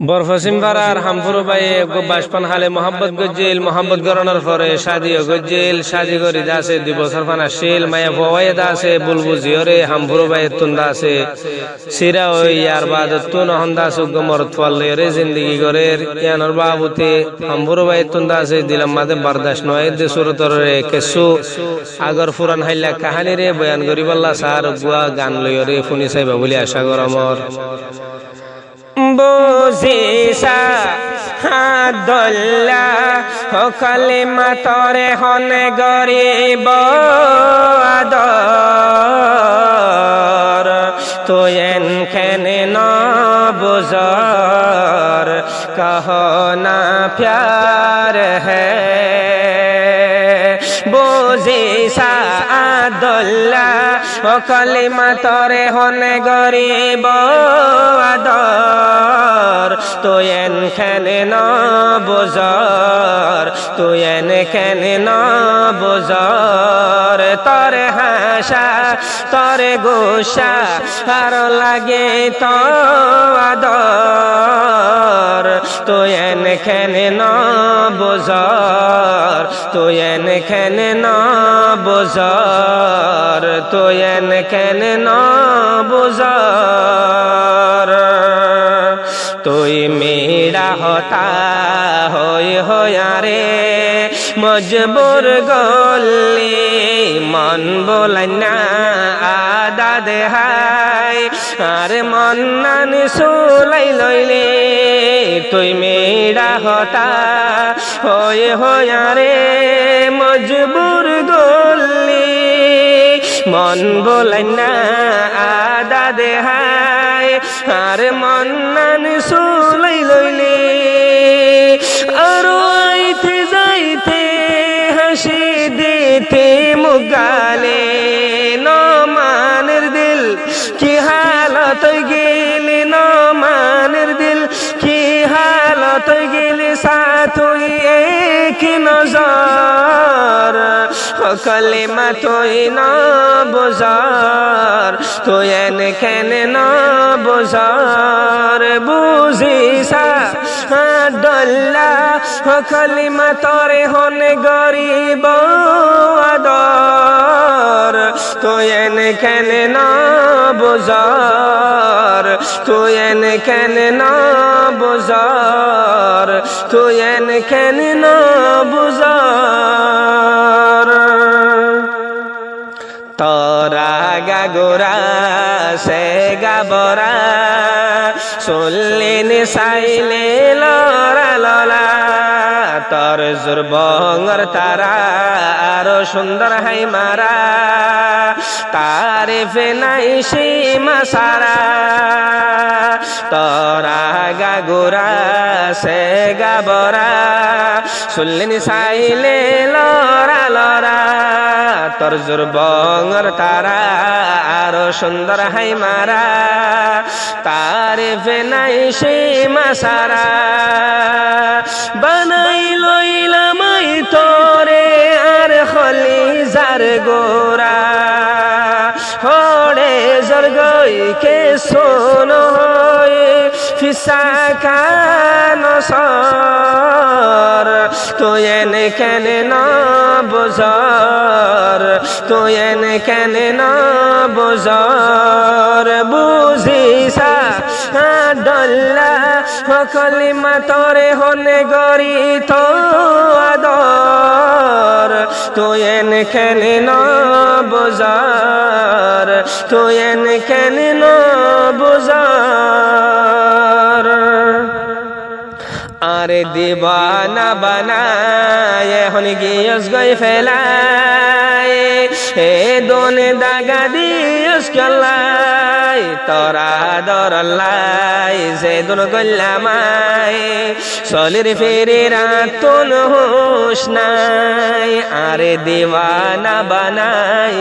বরফসিম বারার হামফুরু বায়ে বাসপান হালে মোহাম্মদ গরনার পরে শাদিও গজ্জিল শাদি করি দাসে 2 বছর ফানা শিল মায়া ফওয়ায়ে দাসে বুলবু জিওরে হামফুরু বায়ে তুন দাসে সিরা ওই ইয়ার বাদ তুন হন্দা সুগমর তোয়ালে রে জিন্দেগি করে ইয়ানর বাবুতে হামফুরু বায়ে তুন দাসে দিলাম মাদে বরদাশত নয় দে সুরতর রে কেসু আগর ফুরান হাইলা কাহানি রে বয়ান করিবাল্লা সার গুয়া গান লয়রে ফুনি সাইবা বলি আশা করমর বুঝিসা হাদল্লা হকলে মাতরে হনে গরিব আদর তোয়েন খেনে ন বুঝর কহো না প্যার হ্যায় বুঝিসা আদল্লা হকলে মাতরে হনে গরিব আদর তোয়েন খেনে ন বুঝর তোয়েন খেনে ন বুঝর তরে হাসা তরে গোসা আর লাগে তো আদর তোয়েন খেনে ন বুঝর তোয়েন খেনে ন বুঝর তোয়েন খেনে ন বুঝর তুই মেরা হতা হয়ারে মজবুর গলি মন বলাইনা আদা দেহাই আর মন নান সুলাই লইলে তুই মেরা হতা হয়ারে মজবুর গলি মন বলাইনা আদা দেহাই আর মন নান সুলাই লইলে আর আইতে যাইতে হাসি দিতে মুগালে নমানের দিল কি হালত গেলে নমানের দিল কি হালত গেলে সাথই এক নজর কলে মাতই ন বুঝর তোয়েন খেনে ন বুঝর বুঝিসা ডল্লা কলে মাতরে হনে গরিব আদর তোয়েন খেনে ন বুঝর তোয়েন খেনে ন বুঝর তোয়েন খেনে ন বুঝর তোরা গাগোরা সে গাবরা শুনলেন সাইলে লরা ললা তোর জুরবঙ্গর তারা আরো সুন্দর হাই মারা তারিফে নাই সীমা সারা তোরা গাগোরা সে গাবরা শুনলেন সাইলে লরা লরা তোর জুরবঙ্গর তারা আরো সুন্দর হাই মারা তারিফে নাই সীমা সারা বানাই লইলামাই তোরে আর হলি যার গোরা হড়ে জর্গই কে শোনো ফিসা কান সর তোয়েন কেনে ন বুঝর তোয়েন কেনে ন বুঝর বুঝিসা ডল্লা কলি মাতরে হনে গরি তো আদর তোয়েন কেনে ন বুঝর তোয়েন কেনে ন বুঝর আরে দিবানা বানায় এখন গিয়স গই ফেলায় হে দোনে দাগা দিয়স কলাই তোরা দরলাই যে দুন গল্লামাই সলির ফেরে রাতুন হুশ নাই আরে দিবানা বানাই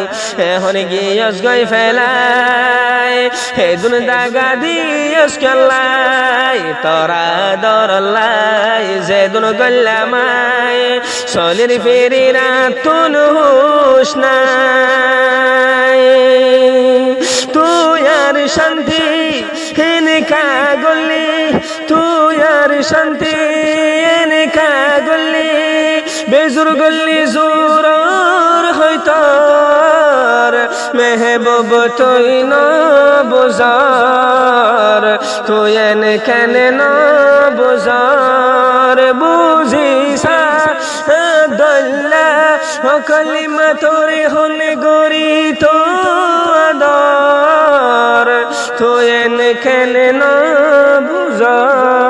এখন গিয়স গই ফেলায় হে দুন দাগা দিয়স কলাই তোরা দরলাই যে দুন গল্লামাই সলির ফেরে রাতুন হুশ নাই তুই আর শান্তি হেনে কাগলি তুই শান্তি এনে কা গল্লি বেজুর গল্লি জোরর হইতার মেহবুব তুই না বুঝার তুই এনে কেনে না বুঝার বুঝিসা দল্লা কলিমা তোরে হলে গরি তো আদার তুই এনে কেনে না বুঝার